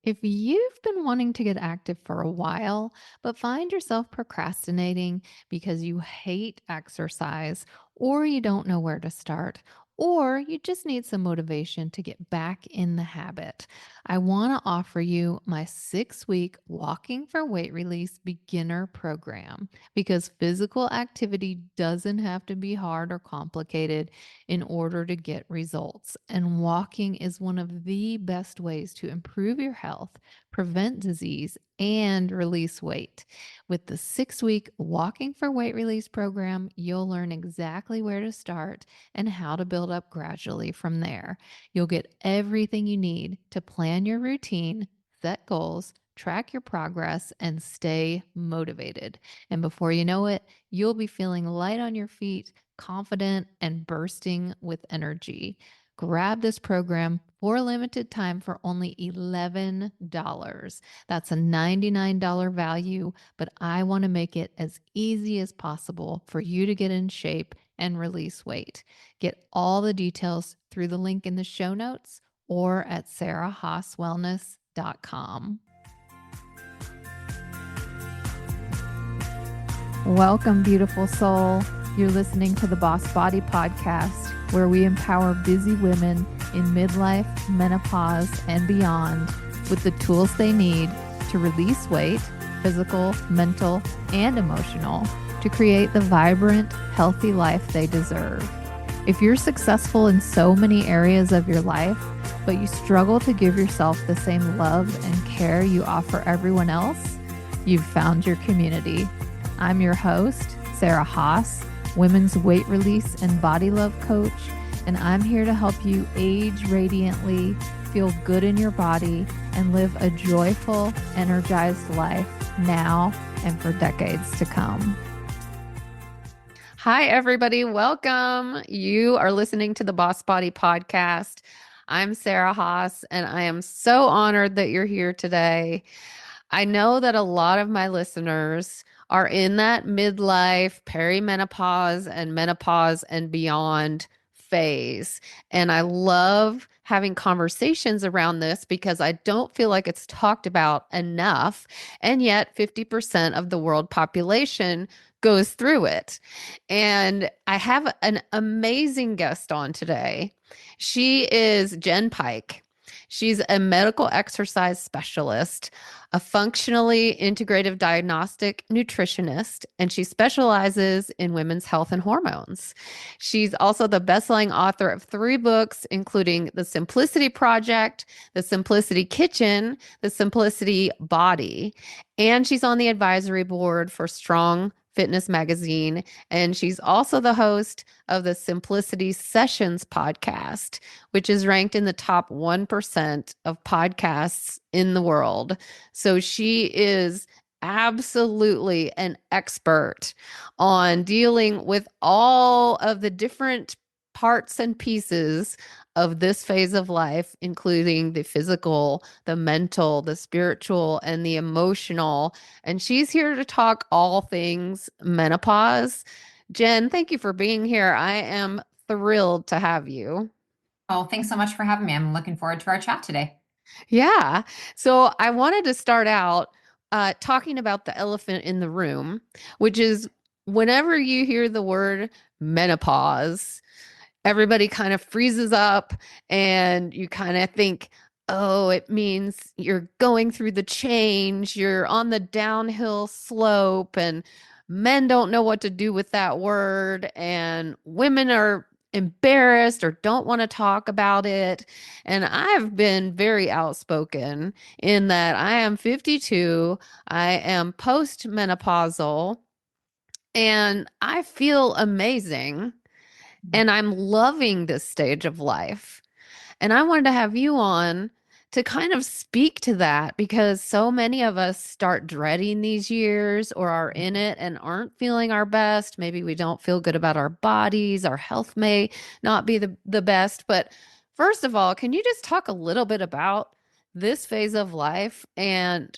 If you've been wanting to get active for a while, but find yourself procrastinating because you hate exercise, or you don't know where to start, or you just need some motivation to get back in the habit, I want to offer you my 6 week Walking for Weight Release beginner program because physical activity doesn't have to be hard or complicated in order to get results. And walking is one of the best ways to improve your health, prevent disease, and release weight. With the 6 week Walking for Weight Release program, you'll learn exactly where to start and how to build up gradually from there. You'll get everything you need to plan your routine, set goals, track your progress, and stay motivated. And before you know it, you'll be feeling light on your feet, confident, and bursting with energy. Grab this program for a limited time for only $11. That's a $99 value, but I want to make it as easy as possible for you to get in shape and release weight. Get all the details through the link in the show notes or at sarahhaaswellness.com. Welcome, beautiful soul. You're listening to the Boss Body Podcast, where we empower busy women in midlife, menopause, and beyond with the tools they need to release weight, physical, mental, and emotional, to create the vibrant, healthy life they deserve. If you're successful in so many areas of your life, but you struggle to give yourself the same love and care you offer everyone else, you've found your community. I'm your host, Sarah Haas, women's weight release and body love coach, and I'm here to help you age radiantly, feel good in your body, and live a joyful, energized life now and for decades to come. Hi, everybody. Welcome. You are listening to the Boss Body Podcast. I'm Sarah Haas, and I am so honored that you're here today. I know that a lot of my listeners are in that midlife, perimenopause, and menopause and beyond phase. And I love having conversations around this because I don't feel like it's talked about enough. And yet 50% of the world population goes through it. And I have an amazing guest on today. She is Jenn Pike. She's a medical exercise specialist, a functionally integrative diagnostic nutritionist, and she specializes in women's health and hormones. She's also the best-selling author of 3 books, including The Simplicity Project, The Simplicity Kitchen, The Simplicity Body, and she's on the advisory board for Strong Fitness Magazine, and she's also the host of the Simplicity Sessions podcast, which is ranked in the top 1% of podcasts in the world. So she is absolutely an expert on dealing with all of the different parts and pieces of this phase of life, including the physical, the mental, the spiritual, and the emotional. And she's here to talk all things menopause. Jenn, thank you for being here. I am thrilled to have you. Oh, thanks so much for having me. I'm looking forward to our chat today. Yeah. So I wanted to start out talking about the elephant in the room, which is whenever you hear the word menopause, everybody kind of freezes up and you kind of think, oh, it means you're going through the change, you're on the downhill slope, and men don't know what to do with that word, and women are embarrassed or don't want to talk about it. And I've been very outspoken in that I am 52, I am postmenopausal, and I feel amazing. And I'm loving this stage of life. And I wanted to have you on to kind of speak to that because so many of us start dreading these years or are in it and aren't feeling our best. Maybe we don't feel good about our bodies. Our health may not be the best. But first of all, can you just talk a little bit about this phase of life and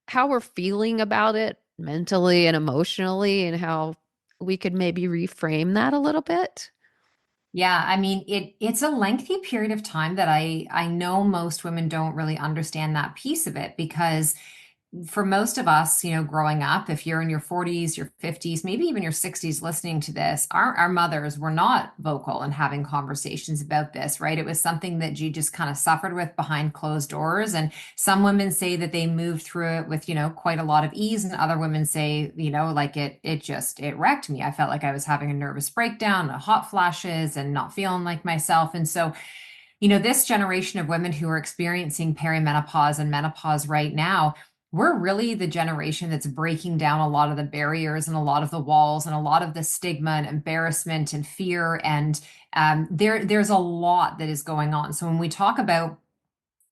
how we're feeling about it mentally and emotionally and how we could maybe reframe that a little bit? Yeah, I mean it's a lengthy period of time that I know most women don't really understand that piece of it because for most of us, growing up, if you're in your 40s, your 50s, maybe even your 60s listening to this, our mothers were not vocal in having conversations about this, right? It was something that you just kind of suffered with behind closed doors. And some women say that they moved through it with, quite a lot of ease, and other women say, like it wrecked me. I felt like I was having a nervous breakdown, hot flashes, and not feeling like myself. And so this generation of women who are experiencing perimenopause and menopause right now, we're really the generation that's breaking down a lot of the barriers and a lot of the walls and a lot of the stigma and embarrassment and fear. And there's a lot that is going on. So when we talk about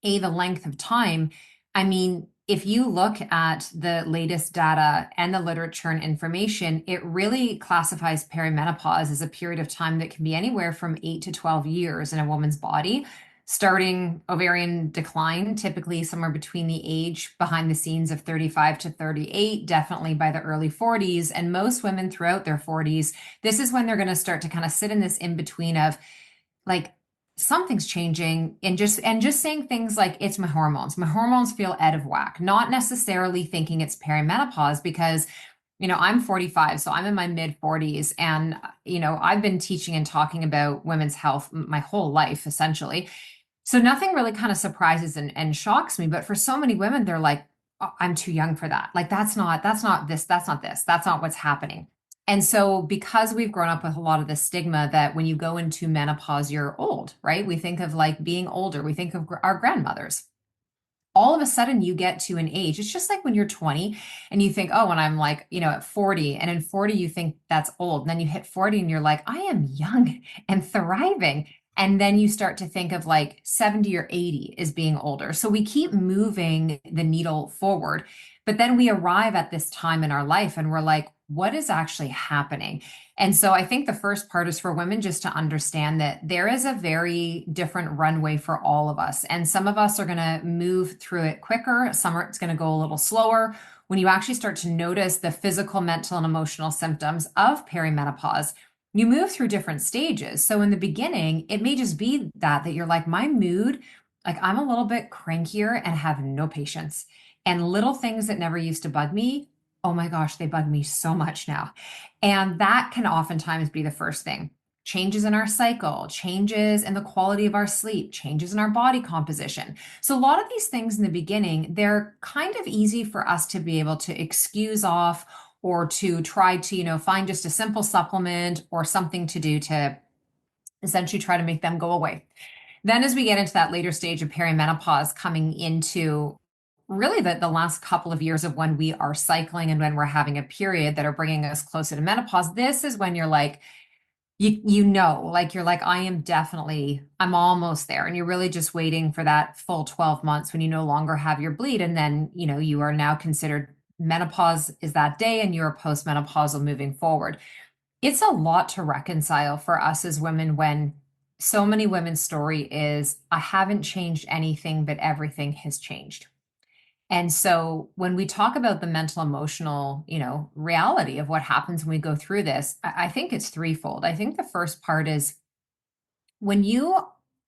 the length of time, I mean, if you look at the latest data and the literature and information, it really classifies perimenopause as a period of time that can be anywhere from 8 to 12 years in a woman's body, starting ovarian decline, typically somewhere between the age behind the scenes of 35 to 38, definitely by the early 40s. And most women throughout their 40s, this is when they're going to start to kind of sit in this in between of like something's changing, and just saying things like it's my hormones feel out of whack, not necessarily thinking it's perimenopause because I'm 45, so I'm in my mid 40s, and I've been teaching and talking about women's health my whole life essentially. So nothing really kind of surprises and shocks me, but for so many women they're like, "Oh, I'm too young for that. Like that's not what's happening." And so because we've grown up with a lot of the stigma that when you go into menopause you're old, right? We think of like being older. We think of our grandmothers. All of a sudden you get to an age, it's just like when you're 20 and you think, oh, when I'm like, at 40, and in 40 you think that's old. And then you hit 40 and you're like, I am young and thriving. And then you start to think of like 70 or 80 as being older. So we keep moving the needle forward. But then we arrive at this time in our life and we're like, what is actually happening? And so I think the first part is for women just to understand that there is a very different runway for all of us. And some of us are going to move through it quicker, some are it's going to go a little slower. When you actually start to notice the physical, mental, and emotional symptoms of perimenopause, you move through different stages. So in the beginning, it may just be that you're like, my mood, like I'm a little bit crankier and have no patience. And little things that never used to bug me, oh my gosh, they bug me so much now. And that can oftentimes be the first thing. Changes in our cycle, changes in the quality of our sleep, changes in our body composition. So, a lot of these things in the beginning, they're kind of easy for us to be able to excuse off or to try to, find just a simple supplement or something to do to essentially try to make them go away. Then, as we get into that later stage of perimenopause, coming into really the last couple of years of when we are cycling and when we're having a period that are bringing us closer to menopause, this is when you're like, like you're like, I'm almost there. And you're really just waiting for that full 12 months when you no longer have your bleed. And then, you are now considered menopause is that day and you're postmenopausal moving forward. It's a lot to reconcile for us as women when so many women's story is, I haven't changed anything, but everything has changed. And so when we talk about the mental, emotional, reality of what happens when we go through this, I think it's threefold. I think the first part is when you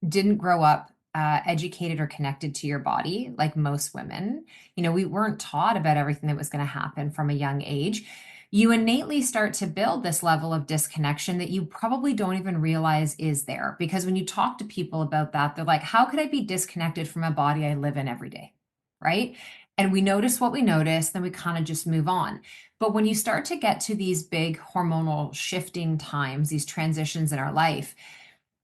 didn't grow up educated or connected to your body, like most women, we weren't taught about everything that was going to happen from a young age. You innately start to build this level of disconnection that you probably don't even realize is there. Because when you talk to people about that, they're like, how could I be disconnected from a body I live in every day? Right. And we notice what we notice, then we kind of just move on. But when you start to get to these big hormonal shifting times, these transitions in our life,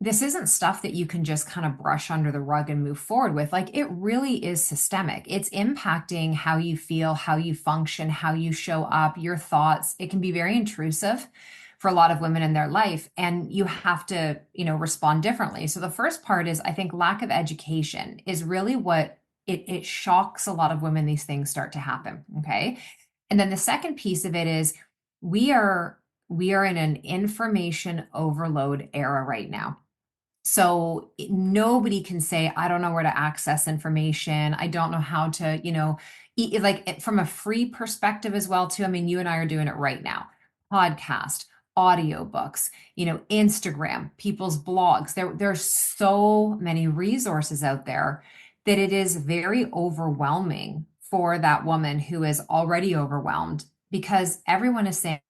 this isn't stuff that you can just kind of brush under the rug and move forward with. Like it really is systemic. It's impacting how you feel, how you function, how you show up, your thoughts. It can be very intrusive for a lot of women in their life, and you have to, respond differently. So the first part is, I think, lack of education is really what it shocks a lot of women. These things start to happen. Okay. And then the second piece of it is we are in an information overload era right now. So nobody can say, I don't know where to access information. I don't know how to, like from a free perspective as well, too. I mean, you and I are doing it right now. Podcast, audiobooks, Instagram, people's blogs. There's so many resources out there that it is very overwhelming for that woman who is already overwhelmed because everyone is saying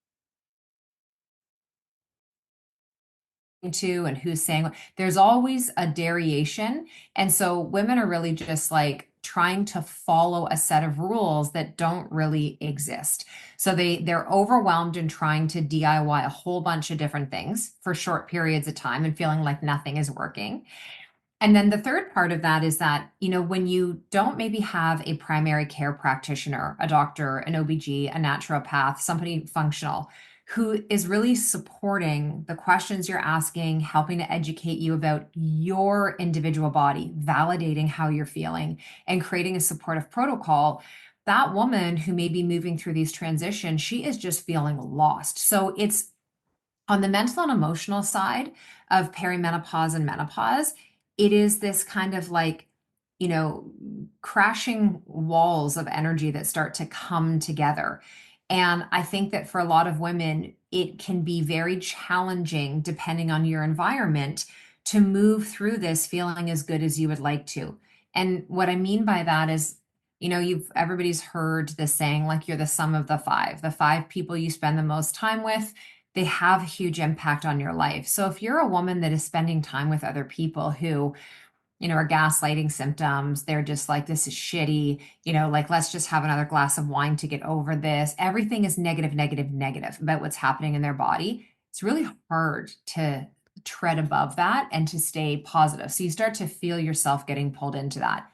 to and who's saying there's always a variation. And so women are really just like trying to follow a set of rules that don't really exist. So they're overwhelmed and trying to DIY a whole bunch of different things for short periods of time and feeling like nothing is working. And then the third part of that is that, when you don't maybe have a primary care practitioner, a doctor, an OBG, a naturopath, somebody functional who is really supporting the questions you're asking, helping to educate you about your individual body, validating how you're feeling, and creating a supportive protocol, that woman who may be moving through these transitions, she is just feeling lost. So it's on the mental and emotional side of perimenopause and menopause, it is this kind of like, you know, crashing walls of energy that start to come together. And I think that for a lot of women, it can be very challenging, depending on your environment, to move through this feeling as good as you would like to. And what I mean by that is, everybody's heard the saying, like, you're the sum of the five people you spend the most time with, they have a huge impact on your life. So if you're a woman that is spending time with other people who, are gaslighting symptoms, they're just like, this is shitty, like, let's just have another glass of wine to get over this. Everything is negative, negative, negative about what's happening in their body. It's really hard to tread above that and to stay positive. So you start to feel yourself getting pulled into that.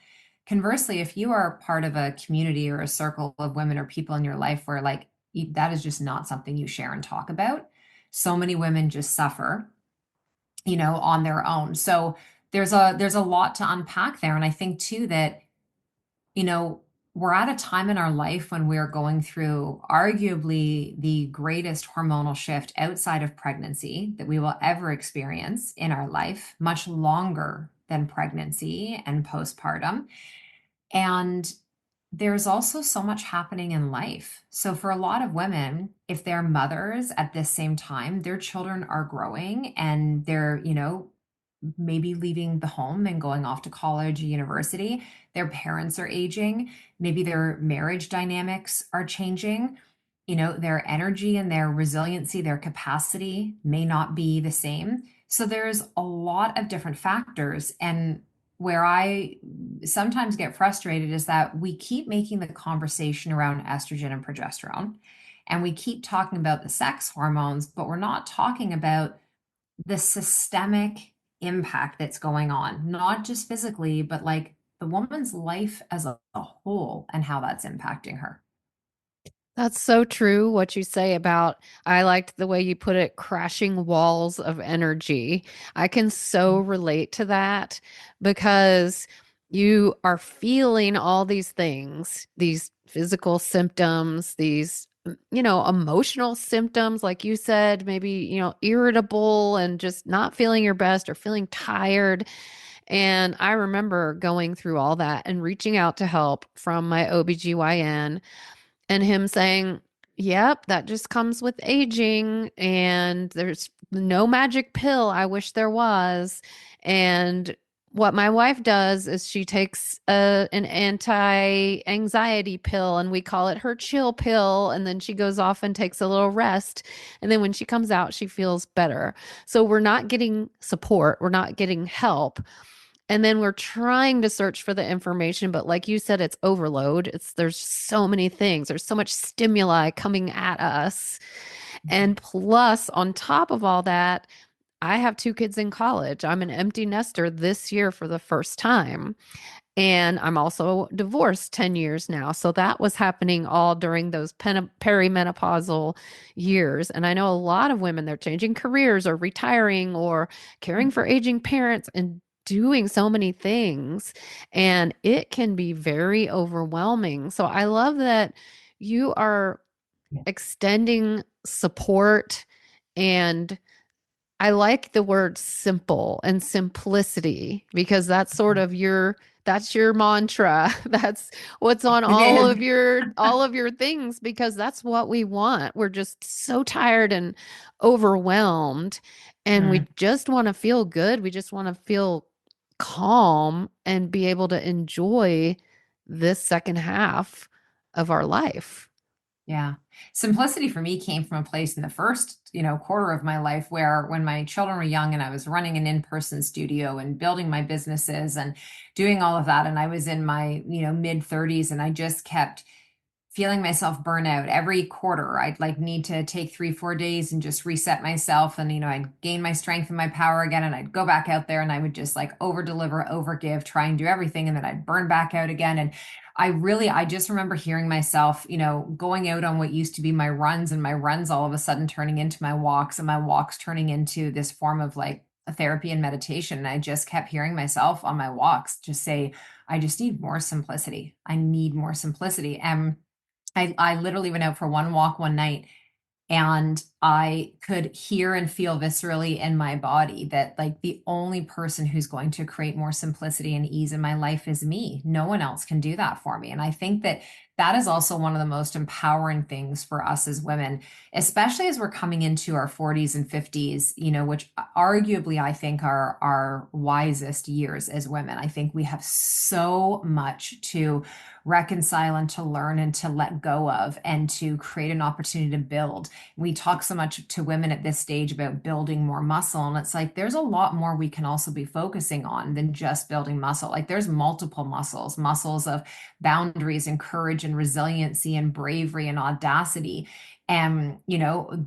Conversely, if you are part of a community or a circle of women or people in your life where like that is just not something you share and talk about, so many women just suffer, on their own. So there's a lot to unpack there. And I think too that, you know, we're at a time in our life when we're going through arguably the greatest hormonal shift outside of pregnancy that we will ever experience in our life, much longer than pregnancy and postpartum. And there's also so much happening in life. So, for a lot of women, if they're mothers at this same time, their children are growing and they're, maybe leaving the home and going off to college, university. Their parents are aging. Maybe their marriage dynamics are changing. Their energy and their resiliency, their capacity may not be the same. So there's a lot of different factors. And where I sometimes get frustrated is that we keep making the conversation around estrogen and progesterone, and we keep talking about the sex hormones, but we're not talking about the systemic impact that's going on, not just physically, but like the woman's life as a whole and how that's impacting her. That's so true what you say about, I liked the way you put it, crashing walls of energy. I can so relate to that because you are feeling all these things, these physical symptoms, these, emotional symptoms, like you said, maybe, irritable and just not feeling your best or feeling tired. And I remember going through all that and reaching out to help from my OBGYN and him saying, "Yep, that just comes with aging, and there's no magic pill. I wish there was." And what my wife does is she takes an anti-anxiety pill, and we call it her chill pill. And then she goes off and takes a little rest. And then when she comes out, she feels better. So we're not getting support, we're not getting help. And then we're trying to search for the information, but like you said, it's overload. There's so many things. There's so much stimuli coming at us. And plus, on top of all that, I have two kids in college. I'm an empty nester this year for the first time. And I'm also divorced 10 years now. So that was happening all during those perimenopausal years. And I know a lot of women, they're changing careers or retiring or caring for aging parents and doing so many things. And it can be very overwhelming. So I love that you are extending support, and I like the word simple and simplicity because that's sort of your That's your mantra. That's what's on It is. all of your things because that's what we want. We're just so tired and overwhelmed and we Mm, just want to feel good. We just want to feel calm and be able to enjoy this second half of our life. yeah. Simplicity for me came from a place in the first, quarter of my life where when my children were young and I was running an in-person studio and building my businesses and doing all of that. And I was in my, mid 30s and I just kept feeling myself burn out every quarter. I'd like need to take 3, 4 days and just reset myself. And, I'd gain my strength and my power again. And I'd go back out there and I would just like over deliver, over give, try and do everything. And then I'd burn back out again. And I just remember hearing myself, going out on what used to be my runs and my runs all of a sudden turning into my walks and my walks turning into this form of like a therapy and meditation. And I just kept hearing myself on my walks just say, I just need more simplicity. I need more simplicity. And I literally went out for one walk one night and I could hear and feel viscerally in my body that like the only person who's going to create more simplicity and ease in my life is me. No one else can do that for me. And I think that that is also one of the most empowering things for us as women, especially as we're coming into our 40s and 50s, which arguably I think are our wisest years as women. I think we have so much to reconcile and to learn and to let go of and to create an opportunity to build. We talk so much to women at this stage about building more muscle. And it's like there's a lot more we can also be focusing on than just building muscle. Like there's multiple muscles of boundaries and courage and resiliency and bravery and audacity. And,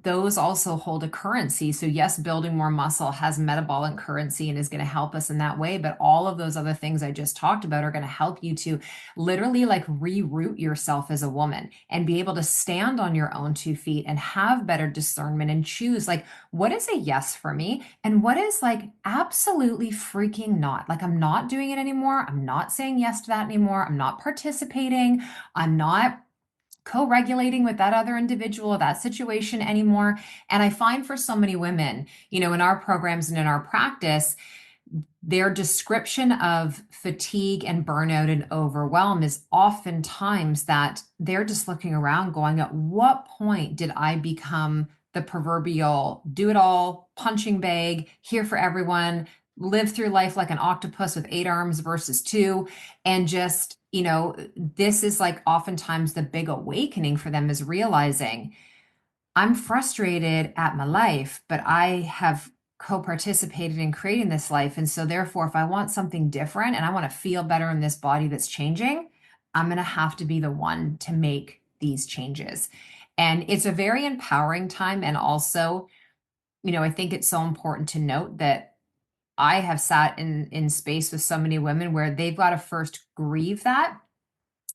those also hold a currency. So, yes, building more muscle has metabolic currency and is going to help us in that way. But all of those other things I just talked about are going to help you to literally like reroute yourself as a woman and be able to stand on your own 2 feet and have better discernment and choose like what is a yes for me and what is like absolutely freaking not. Like I'm not doing it anymore. I'm not saying yes to that anymore. I'm not participating. I'm not co-regulating with that other individual, that situation anymore. And I find for so many women, in our programs and in our practice, their description of fatigue and burnout and overwhelm is oftentimes that they're just looking around going, at what point did I become the proverbial do it all punching bag, here for everyone, live through life like an octopus with 8 arms versus two? And just, this is like oftentimes the big awakening for them is realizing I'm frustrated at my life, but I have co-participated in creating this life. And so therefore, if I want something different and I want to feel better in this body that's changing, I'm going to have to be the one to make these changes. And it's a very empowering time. And also, I think it's so important to note that I have sat in space with so many women where they've got to first grieve that.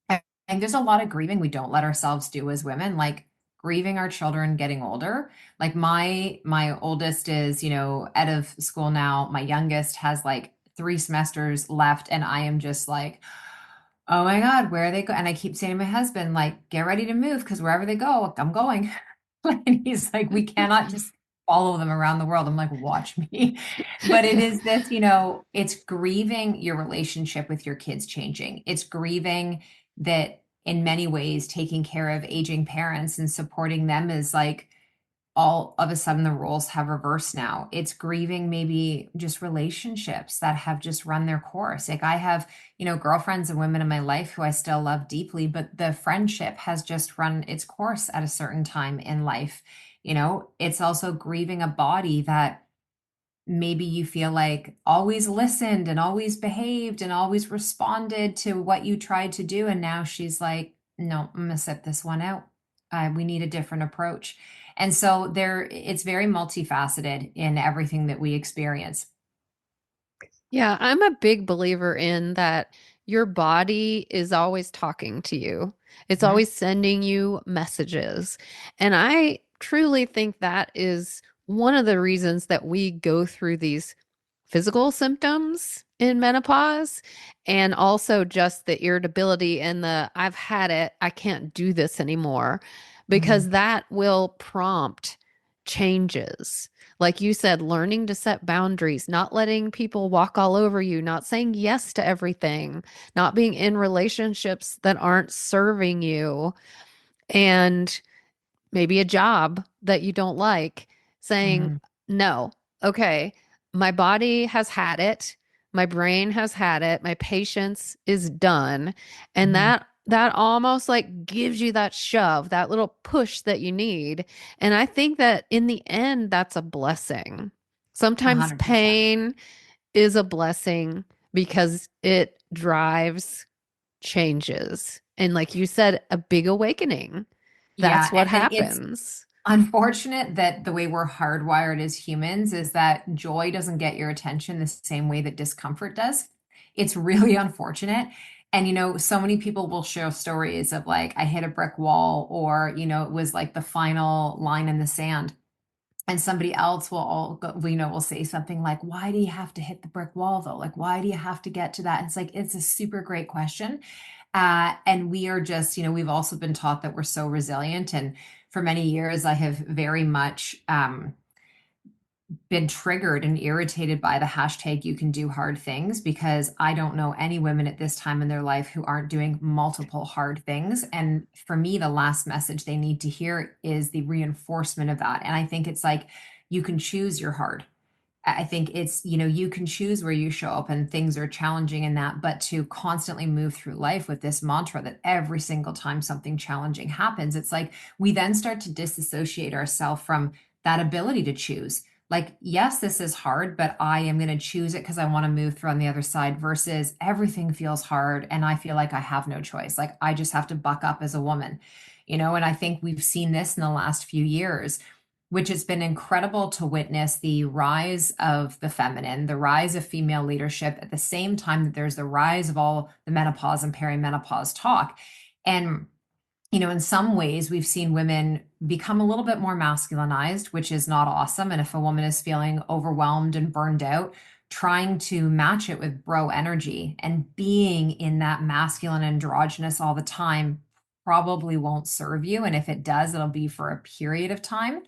And there's a lot of grieving we don't let ourselves do as women, like grieving our children getting older. Like my oldest is, out of school now. My youngest has like 3 semesters left, and I am just like, oh my God, where are they go? And I keep saying to my husband, like, get ready to move because wherever they go, I'm going. And he's like, we cannot just follow them around the world. I'm like, watch me. But it is this, it's grieving your relationship with your kids changing. It's grieving that in many ways, taking care of aging parents and supporting them is like all of a sudden the roles have reversed now. It's grieving maybe just relationships that have just run their course. Like I have, girlfriends and women in my life who I still love deeply, but the friendship has just run its course at a certain time in life. It's also grieving a body that maybe you feel like always listened and always behaved and always responded to what you tried to do. And now she's like, no, I'm gonna sit this one out. We need a different approach. And so it's very multifaceted in everything that we experience. Yeah, I'm a big believer in that your body is always talking to you. It's Mhm. always sending you messages. And I truly think that is one of the reasons that we go through these physical symptoms in menopause and also just the irritability and the I've had it, I can't do this anymore, because Mhm. that will prompt changes. Like you said, learning to set boundaries, not letting people walk all over you, not saying yes to everything, not being in relationships that aren't serving you, and maybe a job that you don't like, saying, Mhm. no, okay, my body has had it, my brain has had it, my patience is done. And Mhm. that almost like gives you that shove, that little push that you need. And I think that in the end, that's a blessing. Sometimes 100%. pain is a blessing because it drives changes. And like you said, a big awakening. That's Yeah, what and it's happens. unfortunate that the way we're hardwired as humans is that joy doesn't get your attention the same way that discomfort does. It's really unfortunate. And, so many people will share stories of like, I hit a brick wall, or, it was like the final line in the sand. And somebody else will all go, will say something like, why do you have to hit the brick wall though? Like, why do you have to get to that? And it's like, it's a super great question. And we are just, we've also been taught that we're so resilient. And for many years, I have very much been triggered and irritated by the hashtag you can do hard things, because I don't know any women at this time in their life who aren't doing multiple hard things. And for me, the last message they need to hear is the reinforcement of that. And I think it's like you can choose your hard. I think it's, you can choose where you show up, and things are challenging in that, but to constantly move through life with this mantra that every single time something challenging happens, it's like we then start to disassociate ourselves from that ability to choose. Like, yes, this is hard, but I am going to choose it because I want to move through on the other side, versus everything feels hard and I feel like I have no choice. Like, I just have to buck up as a woman, and I think we've seen this in the last few years, which has been incredible to witness the rise of the feminine, the rise of female leadership at the same time that there's the rise of all the menopause and perimenopause talk. And, in some ways, we've seen women become a little bit more masculinized, which is not awesome. And if a woman is feeling overwhelmed and burned out, trying to match it with bro energy and being in that masculine androgynous all the time probably won't serve you. And if it does, it'll be for a period of time.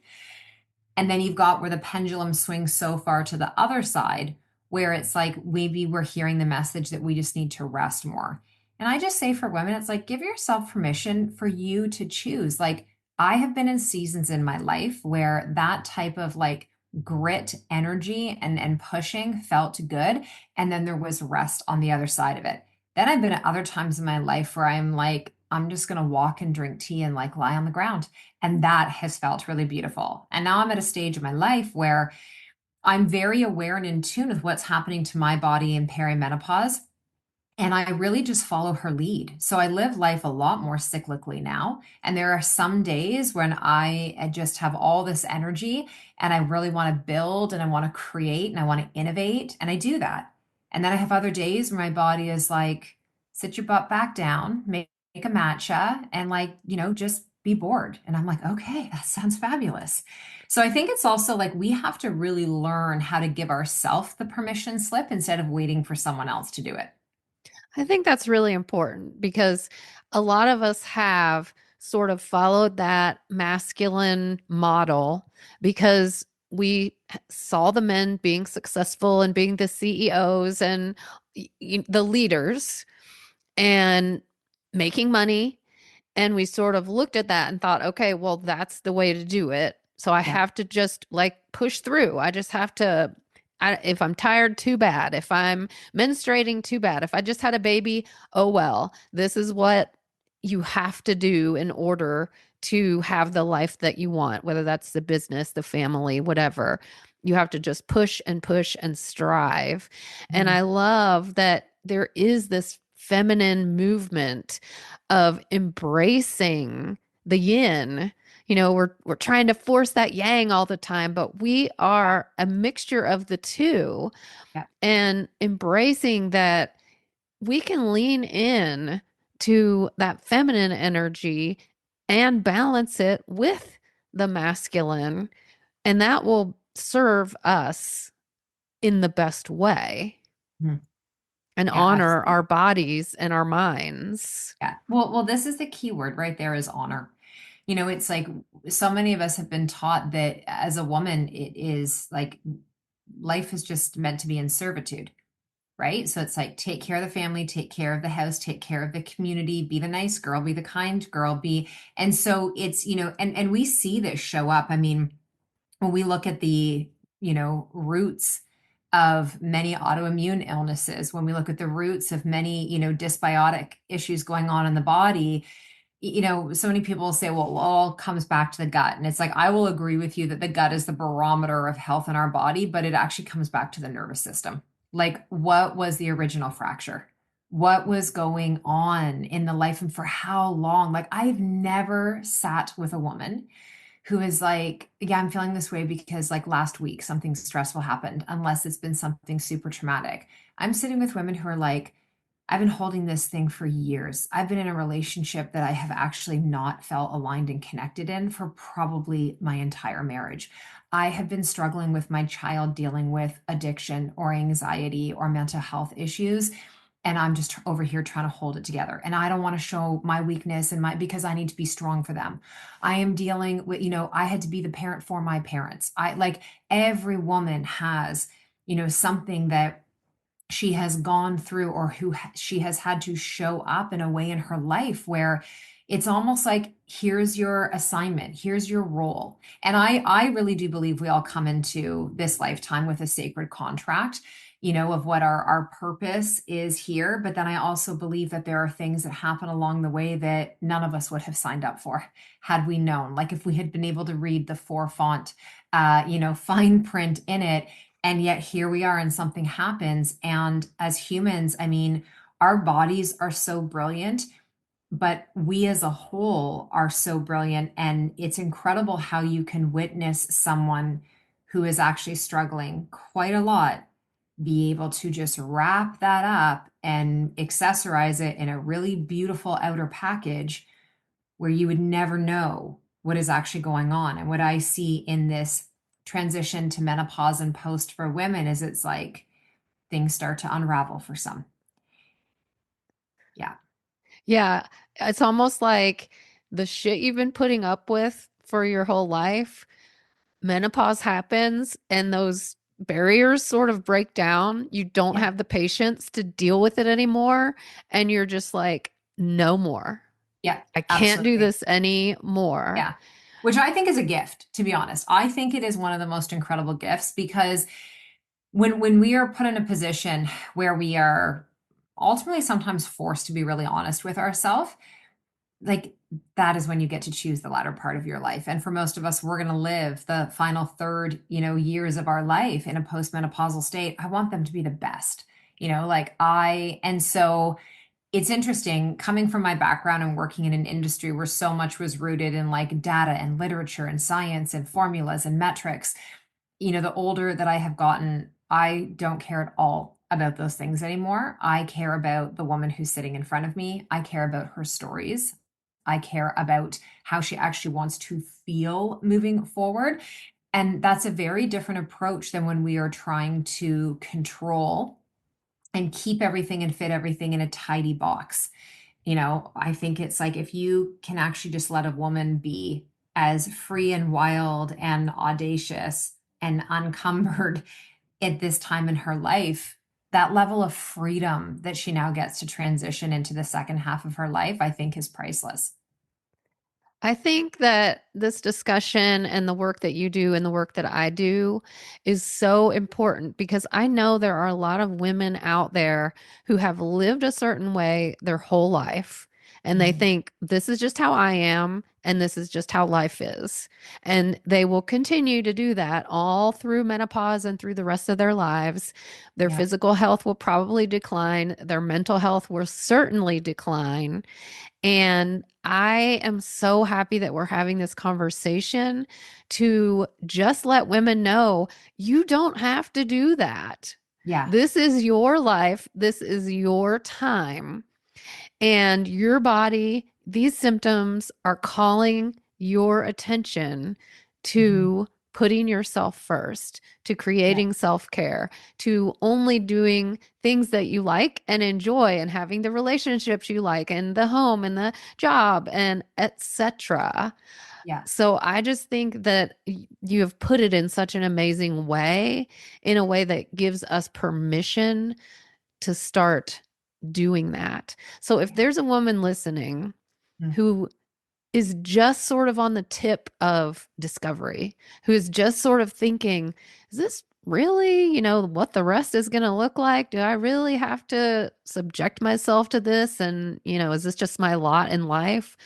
And then you've got where the pendulum swings so far to the other side, where it's like maybe we're hearing the message that we just need to rest more. And I just say for women, it's like give yourself permission for you to choose. Like, I have been in seasons in my life where that type of like grit energy and pushing felt good. And then there was rest on the other side of it. Then I've been at other times in my life where I'm like, I'm just going to walk and drink tea and like lie on the ground. And that has felt really beautiful. And now I'm at a stage of my life where I'm very aware and in tune with what's happening to my body in perimenopause. And I really just follow her lead. So I live life a lot more cyclically now. And there are some days when I just have all this energy and I really want to build and I want to create and I want to innovate. And I do that. And then I have other days where my body is like, sit your butt back down, make a matcha, and like, just be bored. And I'm like, okay, that sounds fabulous. So I think it's also like we have to really learn how to give ourselves the permission slip instead of waiting for someone else to do it. I think that's really important because a lot of us have sort of followed that masculine model because we saw the men being successful and being the CEOs and the leaders and making money. And we sort of looked at that and thought, okay, well, that's the way to do it. So I Yeah. have to just like push through. I just have to, if I'm tired, too bad. If I'm menstruating, too bad. If I just had a baby, oh well. This is what you have to do in order to have the life that you want, whether that's the business, the family, whatever. You have to just push and strive. And Mhm. I love that there is this feminine movement of embracing the yin. We're trying to force that yang all the time, but we Yeah. are a mixture of the two, Yeah. and embracing that we can lean in to that feminine energy and balance it with the masculine, and that will serve us in the best way Mhm. and Yeah, honor absolutely. our bodies and our minds. Yeah. Well, this is the key word right there is honor. It's like so many of us have been taught that as a woman, it is like life is just meant to be in servitude, right? So it's like take care of the family, take care of the house, take care of the community, be the nice girl, be the kind girl, and so it's, and we see this show up. I mean, when we look at the, roots of many autoimmune illnesses, when we look at the roots of many, dysbiotic issues going on in the body, so many people say, well, it all comes back to the gut. And it's like, I will agree with you that the gut is the barometer of health in our body, but it actually comes back to the nervous system. Like, what was the original fracture? What was going on in the life and for how long? Like, I've never sat with a woman who is like, yeah, I'm feeling this way because like last week something stressful happened, unless it's been something super traumatic. I'm sitting with women who are like, I've been holding this thing for years. I've been in a relationship that I have actually not felt aligned and connected in for probably my entire marriage. I have been struggling with my child dealing with addiction or anxiety or mental health issues. And I'm just over here trying to hold it together. And I don't want to show my weakness and because I need to be strong for them. I am dealing with, I had to be the parent for my parents. I like every woman has, something that she has gone through or she has had to show up in a way in her life where it's almost like here's your assignment, here's your role. And I really do believe we all come into this lifetime with a sacred contract, of what our purpose is here. But then I also believe that there are things that happen along the way that none of us would have signed up for had we known. Like if we had been able to read the four font fine print in it, and yet here we are and something happens. And as humans, I mean, our bodies are so brilliant, but we as a whole are so brilliant. And it's incredible how you can witness someone who is actually struggling quite a lot be able to just wrap that up and accessorize it in a really beautiful outer package where you would never know what is actually going on. And what I see in this transition to menopause and post for women is it's like things start to unravel for some. Yeah. Yeah, it's almost like the shit you've been putting up with for your whole life, menopause happens and those barriers sort of break down. You don't Yeah. have the patience to deal with it anymore. And you're just like, no more. Yeah. I can't do Absolutely. this anymore. Yeah. Which I think is a gift, to be honest. I think it is one of the most incredible gifts because when we are put in a position where we are ultimately sometimes forced to be really honest with ourselves, like that is when you get to choose the latter part of your life. And for most of us, we're going to live the final third, years of our life in a postmenopausal state. I want them to be the best, and so it's interesting coming from my background and working in an industry where so much was rooted in like data and literature and science and formulas and metrics. The older that I have gotten, I don't care at all about those things anymore. I care about the woman who's sitting in front of me. I care about her stories. I care about how she actually wants to feel moving forward. And that's a very different approach than when we are trying to control and keep everything and fit everything in a tidy box. I think it's like if you can actually just let a woman be as free and wild and audacious and uncumbered at this time in her life, that level of freedom that she now gets to transition into the second half of her life, I think is priceless. I think that this discussion and the work that you do and the work that I do is so important because I know there are a lot of women out there who have lived a certain way their whole life. And they Mhm. think this is just how I am and this is just how life is. And they will continue to do that all through menopause and through the rest of their lives. Their Yeah. physical health will probably decline, their mental health will certainly decline. And I am so happy that we're having this conversation to just let women know you don't have to do that. Yeah. This is your life. This is your time. And your body, these symptoms are calling your attention Mhm. to putting yourself first, to Yeah. creating self-care, to only doing things that you like and enjoy and having the relationships you like and the home and the job and etc. Yeah. So I just think that you have put it in such an amazing way, in a way that gives us permission to start doing that. So if Yeah. there's a woman listening Mm. who is just sort of on the tip of discovery, who is just sort of thinking, is this really, what the rest is going to look like? Do I really have to subject myself to this? And, is this just my lot in life?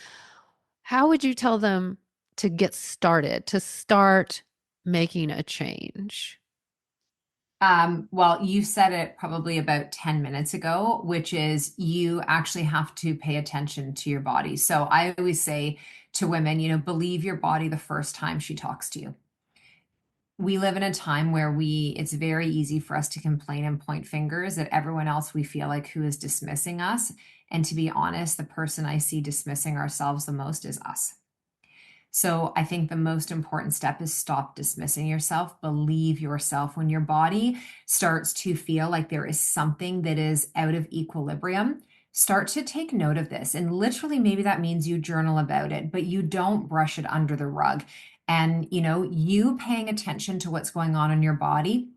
How would you tell them to get started, to start making a change? Well, you said it probably about 10 minutes ago, which is you actually have to pay attention to your body. So I always say to women, believe your body the first time she talks to you. We live in a time where it's very easy for us to complain and point fingers at everyone else we feel like who is dismissing us. And to be honest, the person I see dismissing ourselves the most is us. So I think the most important step is stop dismissing yourself, believe yourself. When your body starts to feel like there is something that is out of equilibrium, start to take note of this. And literally, maybe that means you journal about it, but you don't brush it under the rug. And, you paying attention to what's going on in your body,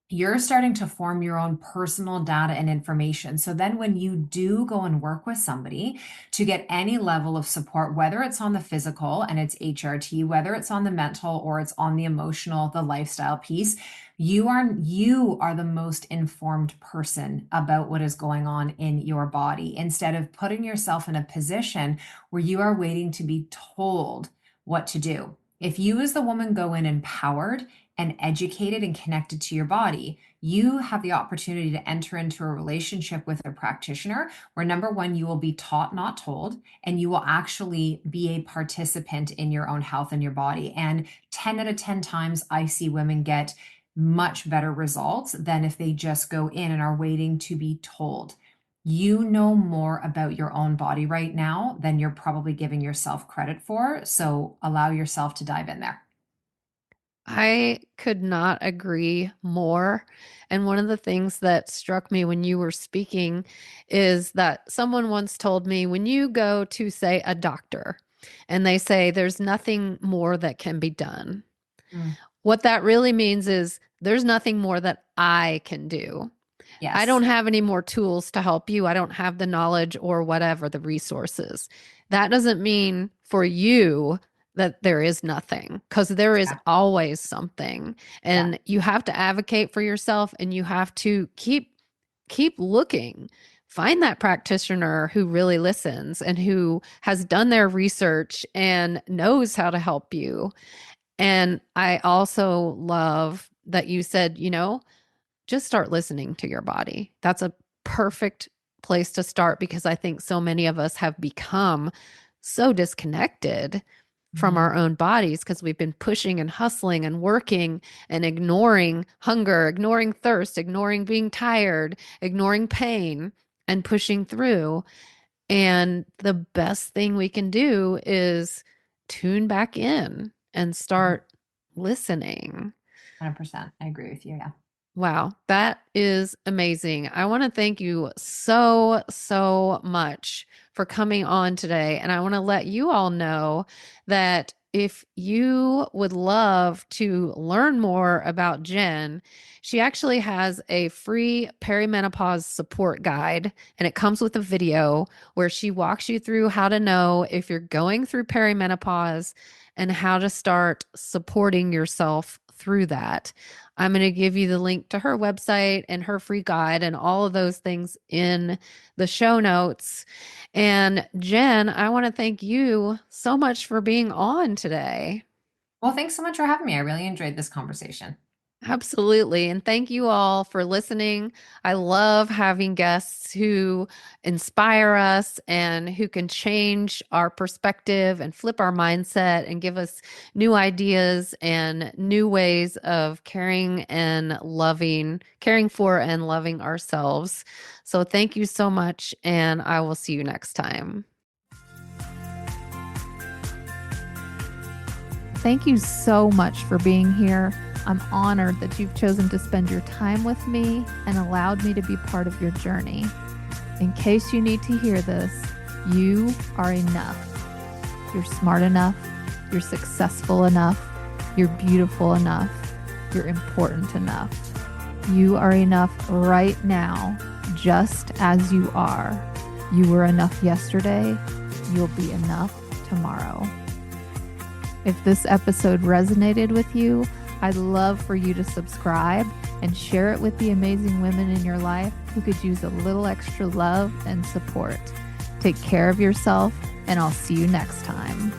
you're starting to form your own personal data and information. So then when you do go and work with somebody to get any level of support, whether it's on the physical and it's HRT, whether it's on the mental or it's on the emotional, the lifestyle piece, you are the most informed person about what is going on in your body, instead of putting yourself in a position where you are waiting to be told what to do. If you as the woman go in empowered and educated and connected to your body, you have the opportunity to enter into a relationship with a practitioner where, number one, you will be taught, not told, and you will actually be a participant in your own health and your body. And 10 out of 10 times, I see women get much better results than if they just go in and are waiting to be told. You know more about your own body right now than you're probably giving yourself credit for. So allow yourself to dive in there. I could not agree more. And one of the things that struck me when you were speaking is that someone once told me, when you go to, say, a doctor and they say there's nothing more that can be done, Mm. what that really means is there's nothing more that I can do. I don't Yes. have any more tools to help you. I don't have the knowledge or whatever, the resources. That doesn't mean for you that there is nothing, because there is Yeah. always something. Yeah. And you have to advocate for yourself, and you have to keep looking. Find that practitioner who really listens and who has done their research and knows how to help you. And I also love that you said, just start listening to your body. That's a perfect place to start, because I think so many of us have become so disconnected from Mhm. our own bodies because we've been pushing and hustling and working and ignoring hunger, ignoring thirst, ignoring being tired, ignoring pain, and pushing through. And the best thing we can do is tune back in and Mhm. start listening. 100%. I agree with you. Yeah. Wow, that is amazing. I want to thank you so, so much for coming on today. And I want to let you all know that if you would love to learn more about Jenn, she actually has a free perimenopause support guide, and it comes with a video where she walks you through how to know if you're going through perimenopause and how to start supporting yourself through that. I'm going to give you the link to her website and her free guide and all of those things in the show notes. And Jenn, I want to thank you so much for being on today. Well, thanks so much for having me. I really enjoyed this conversation. Absolutely. And thank you all for listening. I love having guests who inspire us and who can change our perspective and flip our mindset and give us new ideas and new ways of caring for and loving ourselves. So thank you so much. And I will see you next time. thank you so much for being here. I'm honored that you've chosen to spend your time with me and allowed me to be part of your journey. In case you need to hear this, you are enough. You're smart enough. You're successful enough. You're beautiful enough. You're important enough. You are enough right now, just as you are. You were enough yesterday. You'll be enough tomorrow. If this episode resonated with you, I'd love for you to subscribe and share it with the amazing women in your life who could use a little extra love and support. Take care of yourself, and I'll see you next time.